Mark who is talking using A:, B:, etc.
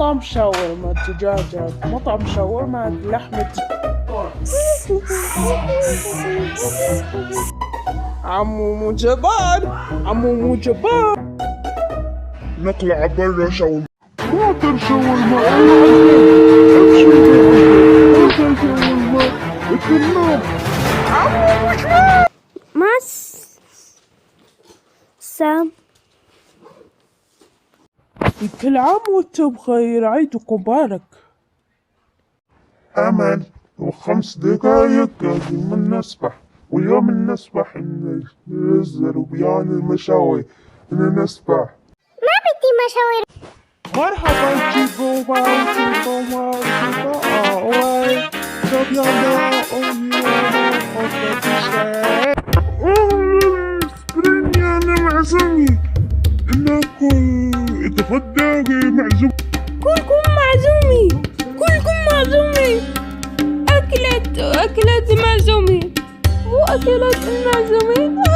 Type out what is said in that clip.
A: مطعم شاورما دجاجات، مطعم شاورما لحمة. عمو جبار، عمو جبار.
B: نطلع برا شاورما.
A: واتر شاورما، امشي واتر شاورما، اتكلم. عمو جبار.
C: سام،
A: كل عام وانتم بخير، عيدكم مبارك.
B: أمل و5 دقايق قبل نسبح، واليوم نسبح ننزل وبيان المشاوي نسبح.
C: ما بدي مشاوير.
A: مرحبا جيبو باو جيبو باو جيبو اوي طب يلا
B: سبريني أنا معزومي إنكم اتغدى معزوم.
C: كلكم معزومي، كلكم معزومي. أكلات معزومي، مو أكلات المعزومين.